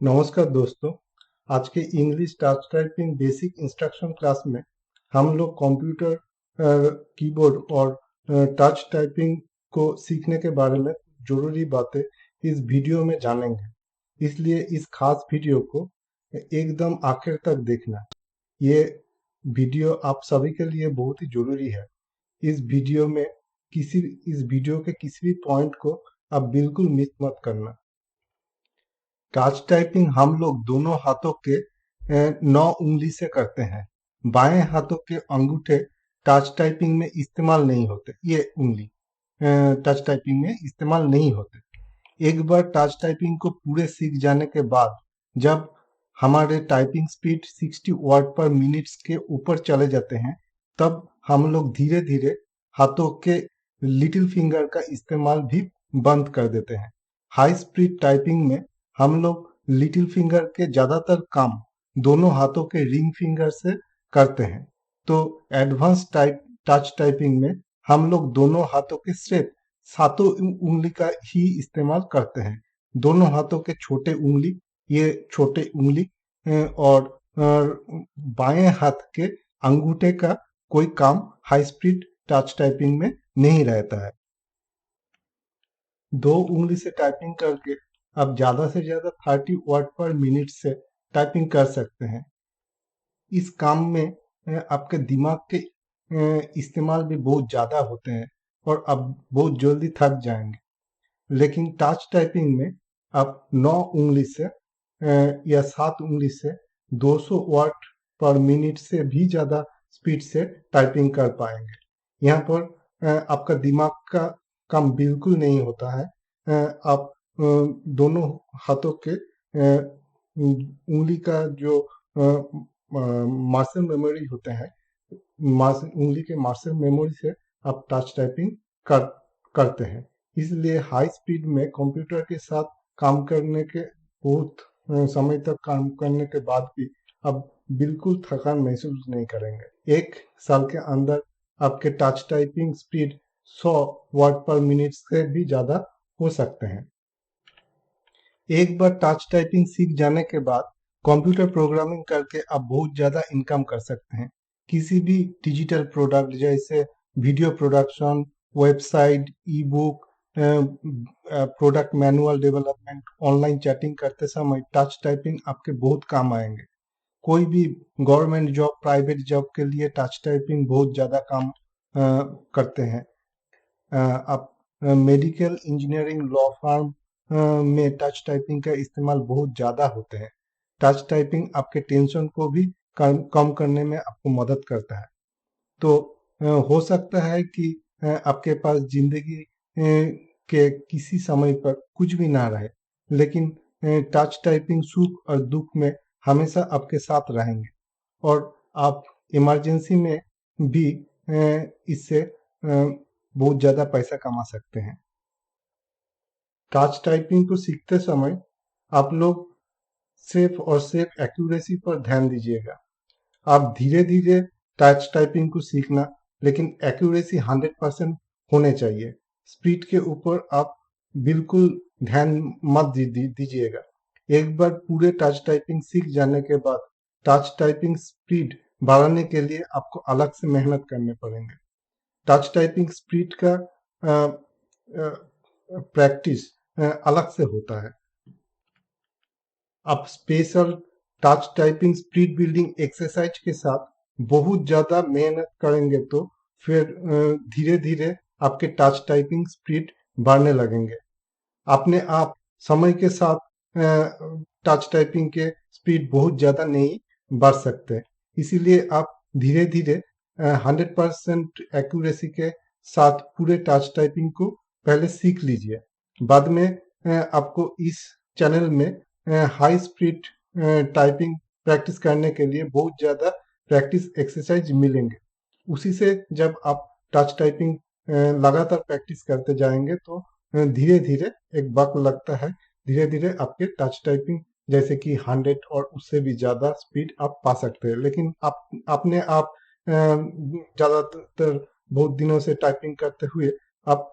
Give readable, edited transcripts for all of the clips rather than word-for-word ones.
नमस्कार दोस्तों। आज के English touch typing basic instruction class में हम लोग कंप्यूटर कीबोर्ड और टच टाइपिंग को सीखने के बारे में जरूरी बातें इस वीडियो में जानेंगे। इसलिए इस खास वीडियो को एकदम आखिर तक देखना। ये वीडियो आप सभी के लिए बहुत ही जरूरी है। इस वीडियो में इस वीडियो के किसी भी पॉइंट को आप बिल्कुल मिस मत करना। टच टाइपिंग हम लोग दोनों हाथों के 9 उंगली से करते हैं। बाएं हाथों के अंगूठे टच टाइपिंग में इस्तेमाल नहीं होते। ये उंगली टच टाइपिंग में इस्तेमाल नहीं होते। एक बार टच टाइपिंग को पूरे सीख जाने के बाद जब हमारे टाइपिंग स्पीड 60 वर्ड पर मिनट के ऊपर चले जाते हैं, तब हम लोग धीरे धीरे हाथों के लिटिल फिंगर का इस्तेमाल भी बंद कर देते हैं। हाई स्पीड टाइपिंग में हम लोग लिटिल फिंगर के ज्यादातर काम दोनों हाथों के रिंग फिंगर से करते हैं। तो एडवांस टच टाइपिंग में हम लोग दोनों हाथों के सिर्फ सातों उंगली का ही इस्तेमाल करते हैं। दोनों हाथों के छोटे उंगली, ये छोटे उंगली और बाएं हाथ के अंगूठे का कोई काम हाई स्पीड टच टाइपिंग में नहीं रहता है। 2 उंगली से टाइपिंग करके आप ज्यादा से ज्यादा 30 वर्ड पर मिनट से टाइपिंग कर सकते हैं। इस काम में आपके दिमाग के इस्तेमाल भी बहुत ज्यादा होते हैं और आप बहुत जल्दी थक जाएंगे। लेकिन टच टाइपिंग में आप 9 उंगली से या 7 उंगली से 200 वर्ड पर मिनट से भी ज्यादा स्पीड से टाइपिंग कर पाएंगे। यहाँ पर आपका दिमाग का काम बिल्कुल नहीं होता है। आप दोनों हाथों के उंगली का जो मार्शल मेमोरी होते हैं, उंगली के मार्शल मेमोरी से आप टच टाइपिंग करते हैं। इसलिए हाई स्पीड में कंप्यूटर के साथ काम करने के बहुत समय तक काम करने के बाद भी आप बिल्कुल थकान महसूस नहीं करेंगे। 1 साल के अंदर आपके टच टाइपिंग स्पीड 100 वर्ड पर मिनट से भी ज्यादा हो सकते हैं। एक बार टच टाइपिंग सीख जाने के बाद कंप्यूटर प्रोग्रामिंग करके आप बहुत ज्यादा इनकम कर सकते हैं। किसी भी डिजिटल प्रोडक्ट जैसे वीडियो प्रोडक्शन, वेबसाइट, ई book, product manual development, online chatting करते समय टच टाइपिंग आपके बहुत काम आएंगे। कोई भी गवर्नमेंट जॉब, प्राइवेट जॉब के लिए टच टाइपिंग बहुत ज्यादा काम करते हैं। आप मेडिकल, इंजीनियरिंग, लॉ फर्म में टच टाइपिंग का इस्तेमाल बहुत ज्यादा होते हैं। टच टाइपिंग आपके टेंशन को भी कम करने में आपको मदद करता है। तो हो सकता है कि आपके पास जिंदगी के किसी समय पर कुछ भी ना रहे, लेकिन टच टाइपिंग सुख और दुख में हमेशा आपके साथ रहेंगे और आप इमरजेंसी में भी इससे बहुत ज्यादा पैसा कमा सकते हैं। टच टाइपिंग को सीखते समय आप लोग सिर्फ और सिर्फ एक्यूरेसी पर ध्यान दीजिएगा। आप धीरे धीरे टच टाइपिंग को सीखना, लेकिन एक्यूरेसी 100% होने चाहिए। स्पीड के ऊपर आप बिल्कुल ध्यान मत दीजिएगा। एक बार पूरे टच टाइपिंग सीख जाने के बाद टच टाइपिंग स्पीड बढ़ाने के लिए आपको अलग से मेहनत करने पड़ेंगे। टच टाइपिंग स्पीड का प्रैक्टिस अलग से होता है। आप special touch typing speed building exercise के साथ बहुत ज्यादा मेहनत करेंगे तो फिर धीरे धीरे आपके टच टाइपिंग स्पीड बढ़ने लगेंगे। अपने आप समय के साथ टच टाइपिंग के स्पीड बहुत ज्यादा नहीं बढ़ सकते। इसीलिए आप धीरे धीरे 100% एक्यूरेसी के साथ पूरे टच टाइपिंग को पहले सीख लीजिए। बाद में आपको इस चैनल में हाई स्पीड टाइपिंग प्रैक्टिस करने के लिए बहुत ज्यादा प्रैक्टिस एक्सरसाइज मिलेंगे। उसी से जब आप टच टाइपिंग लगातार प्रैक्टिस करते जाएंगे तो धीरे धीरे एक वक्त लगता है, धीरे धीरे आपके टच टाइपिंग जैसे कि 100 और उससे भी ज्यादा स्पीड आप पा सकते हैं। लेकिन आप अपने आप ज्यादातर बहुत दिनों से टाइपिंग करते हुए आप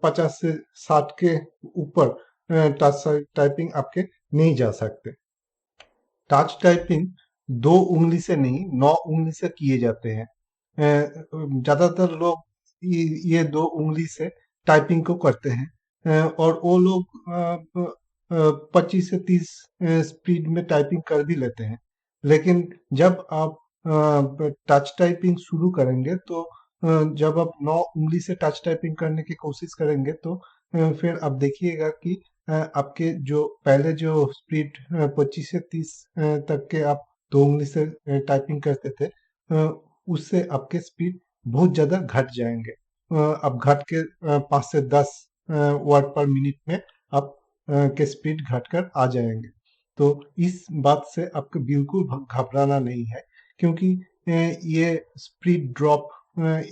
50 से 60 के ऊपर टच टाइपिंग आपके नहीं जा सकते। टच टाइपिंग 2 उंगली से नहीं 9 उंगली से किए जाते हैं। ज्यादातर लोग ये 2 उंगली से टाइपिंग को करते हैं। और वो लोग 25 से 30 स्पीड में टाइपिंग कर भी लेते हैं। लेकिन जब आप टच टाइपिंग शुरू करेंगे तो जब आप 9 उंगली से टच टाइपिंग करने की कोशिश करेंगे तो फिर आप देखिएगा कि आपके जो पहले जो स्पीड 25 से 30 तक के आप 2 उंगली से टाइपिंग करते थे, उससे आपके स्पीड बहुत ज़्यादा घट जाएंगे। अब घट के 5 से 10 वर्ड पर मिनट में आप के स्पीड घटकर आ जाएंगे। तो इस बात से आपको बिल्कुल घबराना नहीं है, क्योंकि ये स्पीड ड्रॉप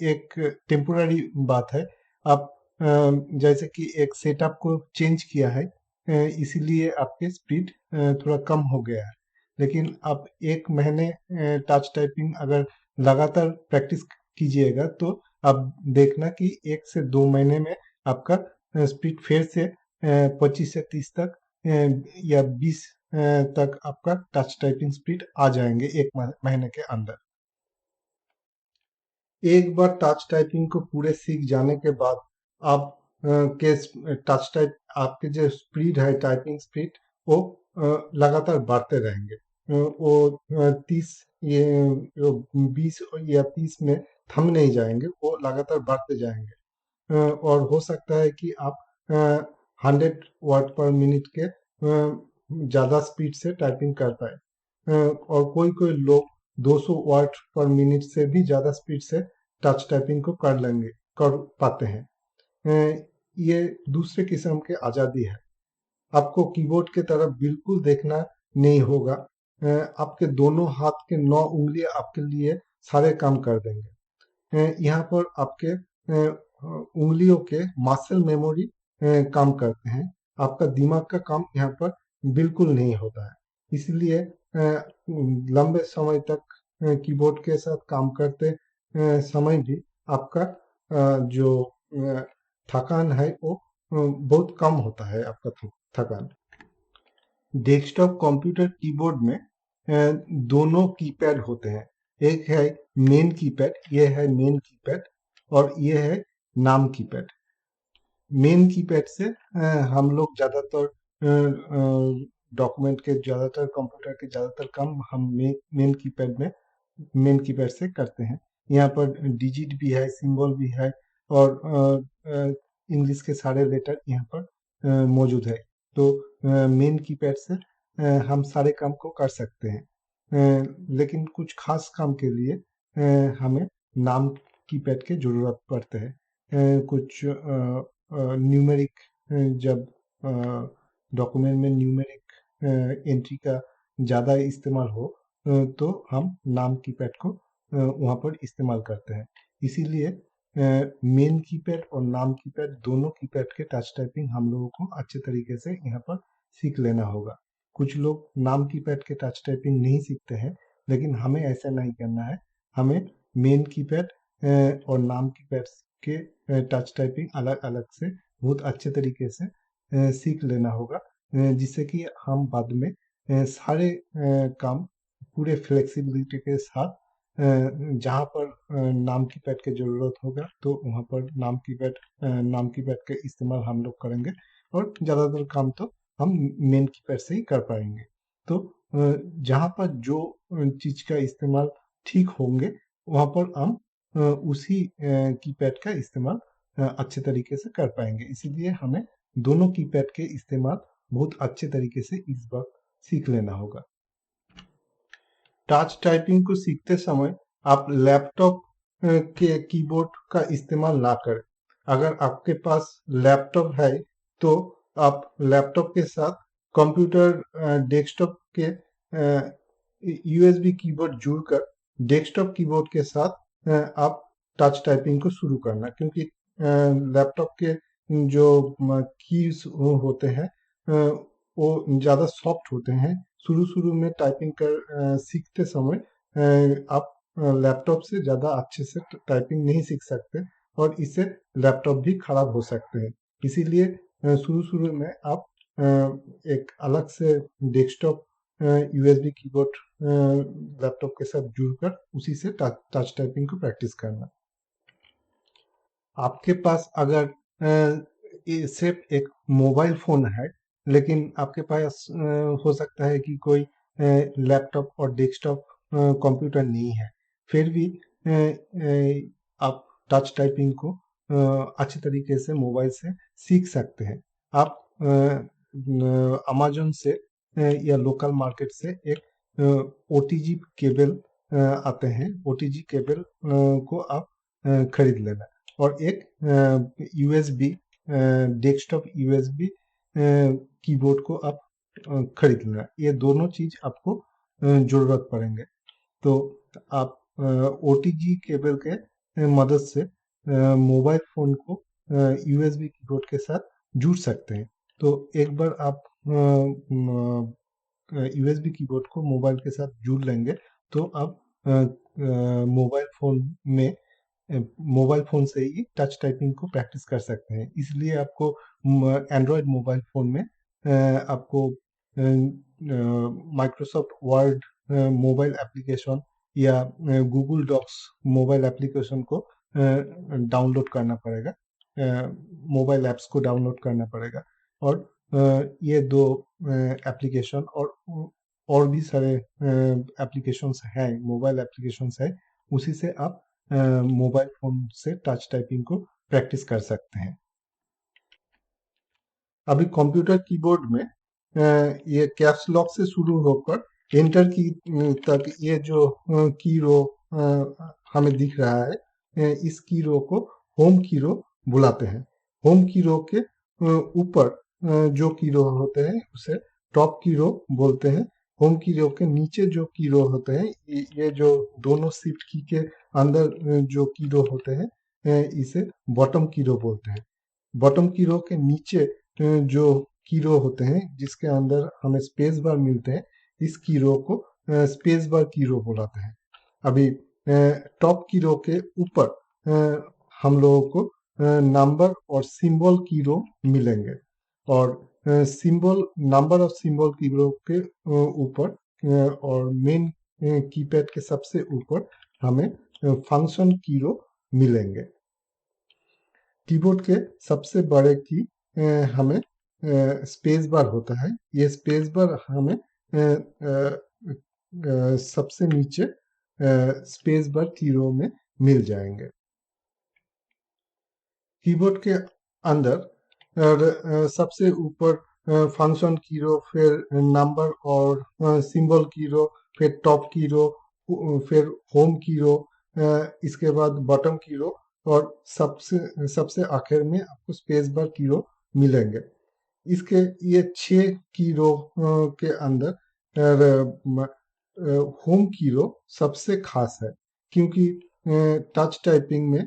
एक टेम्पोररी बात है। आप जैसे कि एक सेटअप को चेंज किया है, इसीलिए आपके स्पीड थोड़ा कम हो गया है। लेकिन आप 1 महीने टच टाइपिंग अगर लगातार प्रैक्टिस कीजिएगा तो आप देखना कि 1 से 2 महीने में आपका स्पीड फिर से 25 से 30 तक या 20 तक आपका टच टाइपिंग स्पीड आ जाएंगे 1 महीने के अंदर। एक बार टच टाइपिंग को पूरे सीख जाने के बाद आप के टच टाइप आपके जो स्पीड है टाइपिंग स्पीड वो लगातार बढ़ते रहेंगे। वो 30 ये 20 या 30 में थम नहीं जाएंगे, वो लगातार बढ़ते जाएंगे। और हो सकता है कि आप 100 वर्ड पर मिनट के ज़्यादा स्पीड से टाइपिंग कर पाए। और कोई कोई लोग 200 वर्ड पर मिनट से भी ज़्यादा स्पीड से टच टाइपिंग को कर पाते हैं। ये दूसरे किस्म की आज़ादी है। आपको कीबोर्ड की तरफ बिल्कुल देखना नहीं होगा। आपके दोनों हाथ के 9 उंगलियां आपके लिए सारे काम कर देंगे। यहाँ पर आपके उंगलियों के मसल मेमोरी काम करते हैं। आपका दिमाग का काम यहाँ पर बिल्कुल नहीं होता है। इसलिए लंबे समय तक कीबोर्ड के साथ काम करते समय भी आपका जो थकान है वो बहुत कम होता है, आपका थकान। डेस्कटॉप कंप्यूटर कीबोर्ड में दोनों कीपैड होते हैं। एक है मेन कीपैड, ये है मेन कीपैड, और ये है नाम कीपैड। मेन कीपैड से हम लोग ज़्यादातर डॉक्यूमेंट के ज़्यादातर कंप्यूटर के ज़्यादातर काम हम मेन कीपैड से करते हैं। यहाँ पर डिजिट भी है, सिंबल भी है, और इंग्लिश के सारे लेटर यहाँ पर मौजूद है। तो मेन कीपैड से हम सारे काम को कर सकते हैं। लेकिन कुछ खास काम के लिए हमें नाम कीपैड की ज़रूरत पड़ते हैं। कुछ न्यूमेरिक जब डॉक्यूमेंट में न्यूमेरिक एंट्री का ज़्यादा इस्तेमाल हो तो हम नाम कीपैड को वहाँ पर इस्तेमाल करते हैं। इसीलिए मेन कीपैड और नाम कीपैड दोनों कीपैड के टच टाइपिंग हम लोगों को अच्छे तरीके से यहाँ पर सीख लेना होगा। कुछ लोग नाम कीपैड के टच टाइपिंग नहीं सीखते हैं, लेकिन हमें ऐसा नहीं करना है। हमें मेन कीपैड और नाम कीपैड के टच टाइपिंग अलग अलग से बहुत अच्छे तरीके से सीख लेना होगा, जिससे कि हम बाद में सारे काम पूरे फ्लेक्सिबिलिटी के साथ जहाँ पर नाम कीपैड की ज़रूरत होगा तो वहाँ पर नाम कीपैड के इस्तेमाल हम लोग करेंगे, और ज़्यादातर काम तो हम मेन कीपैड से ही कर पाएंगे। तो जहाँ पर जो चीज़ का इस्तेमाल ठीक होंगे वहाँ पर हम उसी कीपैड का इस्तेमाल अच्छे तरीके से कर पाएंगे। इसीलिए हमें दोनों कीपैड के इस्तेमाल बहुत अच्छे तरीके से इस वक्त सीख लेना होगा। टच टाइपिंग को सीखते समय आप लैपटॉप के कीबोर्ड का इस्तेमाल ना करें। अगर आपके पास लैपटॉप है तो आप लैपटॉप के साथ कंप्यूटर डेस्कटॉप के यूएसबी कीबोर्ड जोड़कर डेस्कटॉप कीबोर्ड के साथ आप टच टाइपिंग को शुरू करना, क्योंकि लैपटॉप के जो कीज होते हैं वो ज़्यादा सॉफ्ट होते हैं। शुरू-शुरू में टाइपिंग सीखते समय आप लैपटॉप से ज़्यादा अच्छे से टाइपिंग नहीं सीख सकते, और इससे लैपटॉप भी खराब हो सकते हैं। इसीलिए शुरू-शुरू में आप एक अलग से डेस्कटॉप यूएसबी कीबोर्ड लैपटॉप के साथ जुड़कर उसी से टच टाइपिंग को प्रैक्टिस करना। आपके पास अगर सिर्फ एक मोबाइल फोन है, लेकिन आपके पास हो सकता है कि कोई लैपटॉप और डेस्कटॉप कंप्यूटर नहीं है, फिर भी आप टच टाइपिंग को अच्छी तरीके से मोबाइल से सीख सकते हैं। आप अमेज़न से या लोकल मार्केट से एक ओटीजी केबल आते हैं, ओटीजी केबल को आप खरीद लेना, और एक यूएसबी डेस्कटॉप यूएसबी कीबोर्ड को आप खरीद लेना। ये दोनों चीज आपको जरूरत पड़ेंगे। तो आप ओटीजी केबल के मदद से मोबाइल फोन को यूएसबी कीबोर्ड के साथ जुड़ सकते हैं। तो एक बार आप यूएसबी कीबोर्ड को मोबाइल के साथ जुड़ लेंगे, तो आप मोबाइल फोन में मोबाइल फोन से ही टच टाइपिंग को प्रैक्टिस कर सकते हैं। इसलिए आपको एंड्रॉयड मोबाइल फोन में आपको माइक्रोसॉफ्ट वर्ड मोबाइल एप्लीकेशन या गूगल डॉक्स मोबाइल एप्लीकेशन को डाउनलोड करना पड़ेगा, मोबाइल ऐप्स को डाउनलोड करना पड़ेगा। और ये दो एप्लीकेशन और भी सारे एप्लीकेशंस हैं, मोबाइल एप्लीकेशंस है, उसी से आप मोबाइल फोन से टच टाइपिंग को प्रैक्टिस कर सकते हैं। अभी कंप्यूटर कीबोर्ड में ये कैप्स लॉक से शुरू होकर एंटर की तक ये जो की रो हमें दिख रहा है, इस की रो को होम की रो बुलाते हैं। होम की रो के ऊपर जो की रो होते हैं उसे टॉप की रो बोलते हैं। होम की रो के नीचे जो की रो होते हैं, ये जो दोनों शिफ्ट की के अंदर जो की रो होते हैं, इसे बॉटम की रो बोलते हैं। बॉटम की रो के नीचे जो की रो होते हैं जिसके अंदर हमें स्पेस बार मिलते हैं, इस की रो को स्पेस बार की रो बुलाते हैं। अभी टॉप की रो के ऊपर हम लोगों को नंबर और सिंबल की रो मिलेंगे, और सिंबल नंबर और सिंबल की रो के ऊपर और मेन कीपैड के सबसे ऊपर हमें फंक्शन की रो मिलेंगे। कीबोर्ड के सबसे बड़े की हमें स्पेस बार होता है। ये स्पेस बार हमें सबसे नीचे स्पेस बार की रो में मिल जाएंगे। कीबोर्ड के अंदर सबसे ऊपर फंक्शन की रो, फिर नंबर और सिंबल की रो, फिर टॉप की रो, फिर होम की रो, इसके बाद बॉटम की रो, और सबसे सबसे आखिर में आपको स्पेस बार की रो मिलेंगे। इसके ये 6 की रो के अंदर होम की रो सबसे खास है, क्योंकि टच टाइपिंग में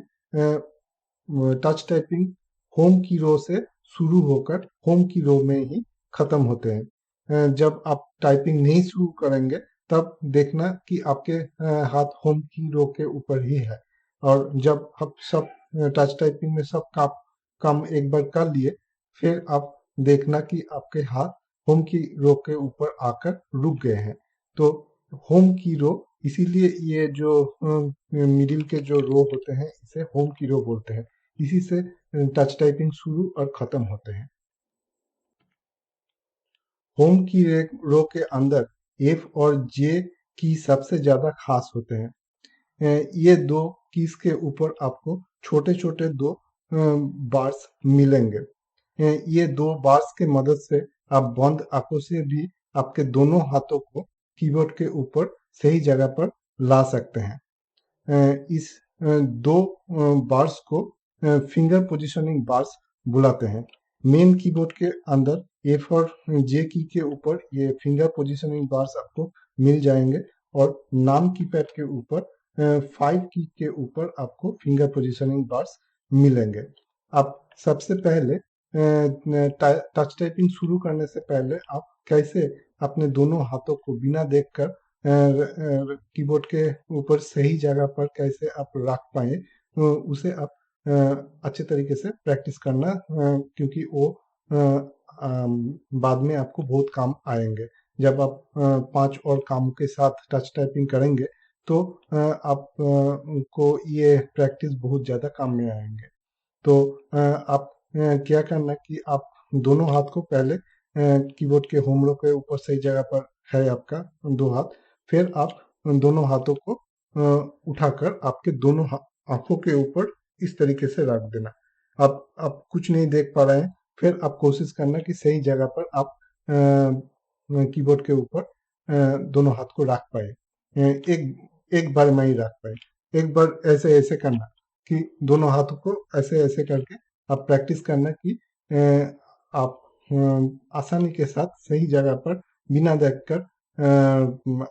टच टाइपिंग होम की रो से शुरू होकर होम की रो में ही खत्म होते हैं। जब आप टाइपिंग नहीं शुरू करेंगे तब देखना कि आपके हाथ होम की रो के ऊपर ही है, और जब आप सब टच टाइपिंग में सब काम एक बार कर लिए, फिर आप देखना कि आपके हाथ होम की रो के ऊपर आकर रुक गए हैं। तो होम की रो, इसीलिए ये जो मिडिल के जो रो होते हैं इसे होम की रो बोलते हैं। इसी से टच टाइपिंग शुरू और खत्म होते हैं। होम की रो के अंदर एफ और जे की सबसे ज्यादा खास होते हैं। ये दो कीज के ऊपर आपको छोटे छोटे दो बार्स मिलेंगे। ये दो बार्स के मदद से आप बंद आंखों से भी आपके दोनों हाथों को कीबोर्ड के ऊपर सही जगह पर ला सकते हैं। इस दो बार्स को फिंगर पोजिशनिंग बार्स बुलाते हैं। मेन कीबोर्ड के अंदर एफ और जे की के ऊपर ये फिंगर पोजिशनिंग बार्स आपको मिल जाएंगे, और नाम कीपैड के ऊपर 5 की के ऊपर आपको फिंगर पोजिशनिंग बार्स मिलेंगे। आप सबसे पहले टच टाइपिंग शुरू करने से पहले आप कैसे अपने दोनों हाथों को बिना देखकर कीबोर्ड के ऊपर सही जगह पर कैसे आप रख पाए, उसे आप अच्छे तरीके से प्रैक्टिस करना, क्योंकि वो बाद में आपको बहुत काम आएंगे। जब आप 5 और कामों के साथ टच टाइपिंग करेंगे तो आप को ये प्रैक्टिस बहुत ज़्यादा काम में आएंगे। तो आप क्या करना कि आप दोनों हाथ को पहले कीबोर्ड के होम रो के ऊपर सही जगह पर है आपका 2 हाथ, फिर आप उन दोनों हाथों को उठाकर आपके दोनों आंखों के ऊपर इस तरीके से रख देना। आप कुछ नहीं देख पा रहे हैं, फिर आप कोशिश करना कि सही जगह पर आप कीबोर्ड के ऊपर दोनों हाथ को रख पाए। एक एक बार में ही रख पाए। एक बार ऐसे ऐसे करना कि दोनों हाथों को ऐसे ऐसे करके आप प्रैक्टिस करना कि आप आसानी के साथ सही जगह पर बिना देखकर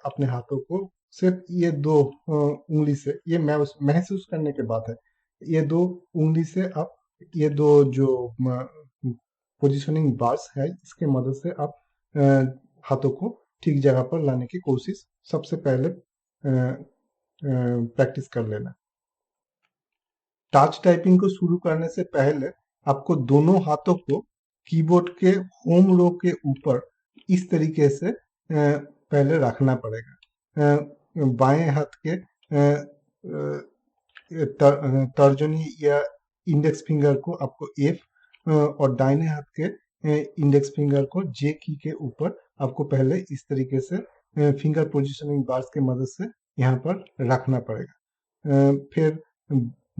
अपने हाथों को सिर्फ ये दो उंगली से, ये महसूस करने के बाद है, ये दो उंगली से आप ये दो जो पोजिशनिंग बार्स है इसके मदद से आप हाथों को ठीक जगह पर लाने की कोशिश सबसे पहले प्रैक्टिस कर लेना। टच टाइपिंग को शुरू करने से पहले आपको दोनों हाथों को कीबोर्ड के होम रो के ऊपर इस तरीके से पहले रखना पड़ेगा। बाएं हाथ के तर्जनी या इंडेक्स फिंगर को आपको एफ और दाहिने हाथ के इंडेक्स फिंगर को जे की के ऊपर आपको पहले इस तरीके से फिंगर पोजिशनिंग बार्स की मदद से यहाँ पर रखना पड़ेगा। फिर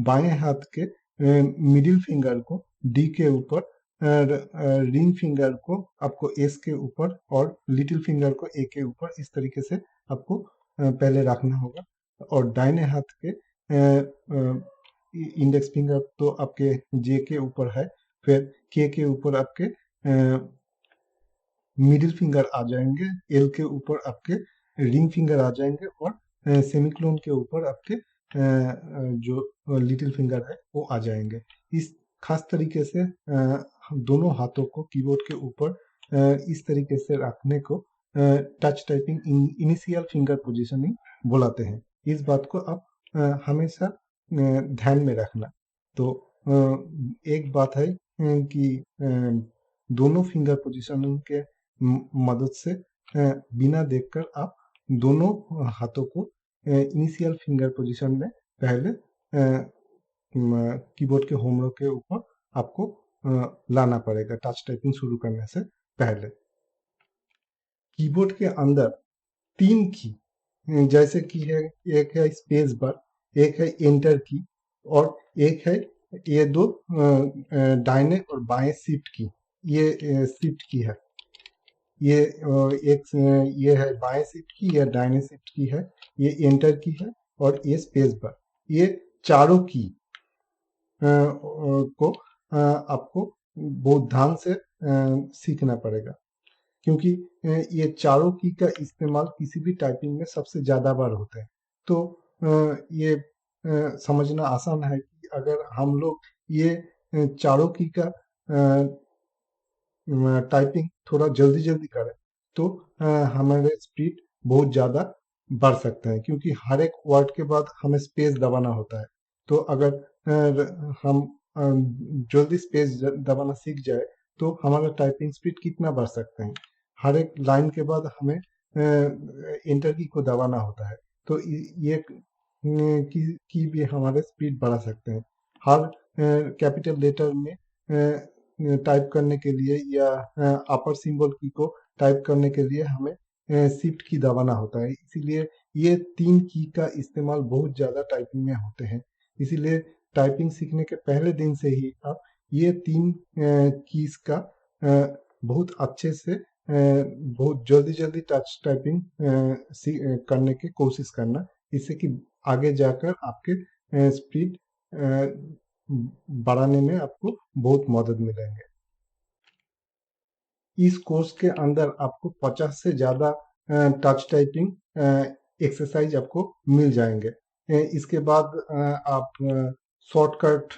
बाएं हाथ के मिडिल फिंगर को डी के ऊपर, रिंग फिंगर को आपको एस के ऊपर और लिटिल फिंगर को ए के ऊपर इस तरीके से आपको पहले रखना होगा। और दाहिने हाथ के इंडेक्स फिंगर तो आपके जे के ऊपर है, फिर के ऊपर आपके मिडिल फिंगर आ जाएंगे, एल के ऊपर आपके रिंग फिंगर आ जाएंगे और सेमिक्लोन के ऊपर आपके जो लिटिल फिंगर है वो आ जाएंगे। इस खास तरीके से दोनों हाथों को कीबोर्ड के ऊपर इस तरीके से रखने को touch typing initial finger positioning बुलाते हैं। इस बात को आप हमेशा ध्यान में रखना। तो एक बात है कि दोनों फिंगर पोजिशनिंग के मदद से बिना देखकर आप दोनों हाथों को इनिशियल फिंगर पोजीशन में पहले कीबोर्ड के होम रो के ऊपर आपको लाना पड़ेगा टच टाइपिंग शुरू करने से पहले। कीबोर्ड के अंदर 3 की जैसे कि है, एक है स्पेस बार, एक है एंटर की और एक है ये दो दाहिने और बाएं शिफ्ट की। ये शिफ्ट की है, ये ये है बाएं शिफ्ट की, यह दाहिने शिफ्ट की है, ये एंटर की है और ये स्पेस बार। ये चारों की को आपको बहुत ध्यान से सीखना पड़ेगा, क्योंकि ये चारों की का इस्तेमाल किसी भी टाइपिंग में सबसे ज़्यादा बार होता है। तो ये समझना आसान है कि अगर हम लोग ये चारों की का टाइपिंग थोड़ा जल्दी जल्दी करें तो हमारे स्पीड बहुत ज़्यादा बढ़ सकते हैं, क्योंकि हर एक वर्ड के बाद हमें स्पेस दबाना होता है। तो अगर हम जल्दी स्पेस दबाना सीख जाए तो हमारा टाइपिंग स्पीड कितना बढ़ सकते हैं। हर एक लाइन के बाद हमें एंटर की को दबाना होता है, तो ये की भी हमारे स्पीड बढ़ा सकते हैं। हर कैपिटल लेटर में टाइप करने के लिए या अपर सिंबल की को टाइप करने के लिए हमें शिफ्ट की दबाना होता है। इसीलिए ये 3 की का इस्तेमाल बहुत ज़्यादा टाइपिंग में होते हैं। इसीलिए टाइपिंग सीखने के पहले दिन से ही आप ये 3 कीज का बहुत अच्छे से बहुत जल्दी जल्दी टच टाइपिंग करने की कोशिश करना, इससे कि आगे जाकर आपके स्पीड बढ़ाने में आपको बहुत मदद मिलेंगे। इस कोर्स के अंदर आपको 50 से ज़्यादा टच टाइपिंग एक्सरसाइज आपको मिल जाएंगे। इसके बाद आप शॉर्टकट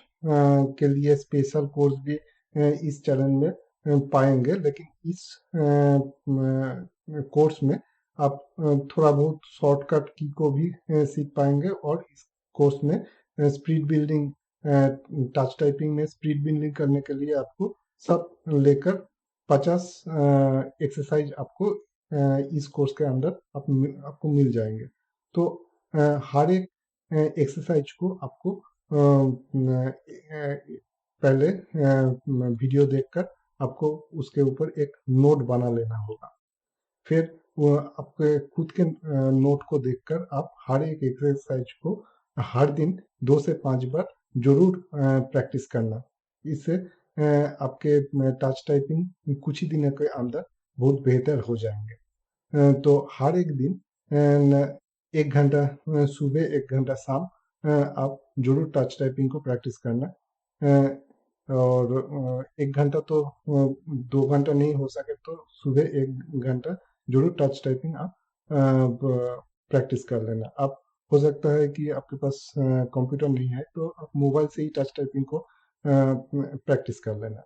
के लिए स्पेशल कोर्स भी इस चैनल में पाएंगे, लेकिन इस कोर्स में आप थोड़ा बहुत शॉर्टकट की को भी सीख पाएंगे और इस कोर्स में स्पीड बिल्डिंग, टच टाइपिंग में स्पीड बिल्डिंग करने के लिए आपको सब लेकर 50 एक्सरसाइज आपको इस कोर्स के अंदर आपको मिल जाएंगे। तो हर एक एक्सरसाइज को आपको पहले वीडियो देखकर आपको उसके ऊपर एक नोट बना लेना होगा। फिर वो आपके खुद के नोट को देखकर आप हर एक एक्सरसाइज को हर दिन 2 से 5 बार जरूर प्रैक्टिस करना। इससे आपके टच टाइपिंग कुछ ही दिनों के अंदर बहुत बेहतर हो जाएंगे। तो हर एक दिन 1 घंटा सुबह, 1 घंटा शाम आप जरूर टच टाइपिंग को प्रैक्टिस करना। और 1 घंटा तो 2 घंटा नहीं हो सके तो सुबह 1 घंटा जरूर टच टाइपिंग आप प्रैक्टिस कर लेना। आप हो सकता है कि आपके पास कंप्यूटर नहीं है तो आप मोबाइल से ही टच टाइपिंग को प्रैक्टिस कर लेना।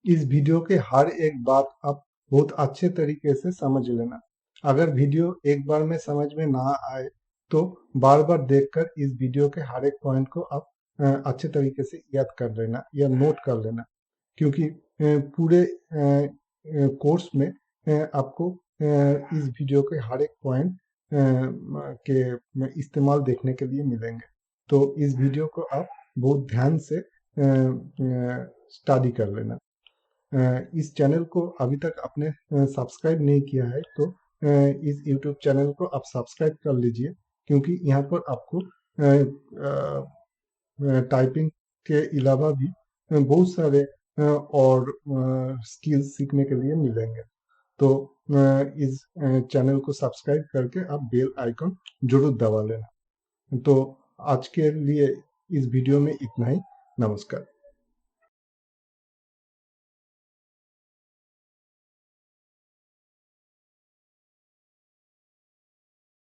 इस वीडियो के हर एक बात आप बहुत अच्छे तरीके से समझ लेना। अगर वीडियो एक बार में समझ में ना आए तो बार बार देखकर इस वीडियो के हर एक पॉइंट को आप अच्छे तरीके से याद कर लेना या नोट कर लेना। क्योंकि पूरे कोर्स में आपको इस वीडियो के हर एक पॉइंट के इस्तेमाल देखने के लिए मिलेंगे। तो इस वीडियो को आप बहुत ध्यान से स्टडी कर लेना। इस चैनल को अभी तक आपने सब्सक्राइब नहीं किया है तो इस YouTube चैनल को आप सब्सक्राइब कर लीजिए, क्योंकि यहाँ पर आपको टाइपिंग के अलावा भी बहुत सारे और स्किल्स सीखने के लिए मिलेंगे। तो इस चैनल को सब्सक्राइब करके आप बेल आइकन जरूर दबा लेना। तो आज के लिए इस वीडियो में इतना ही। नमस्कार।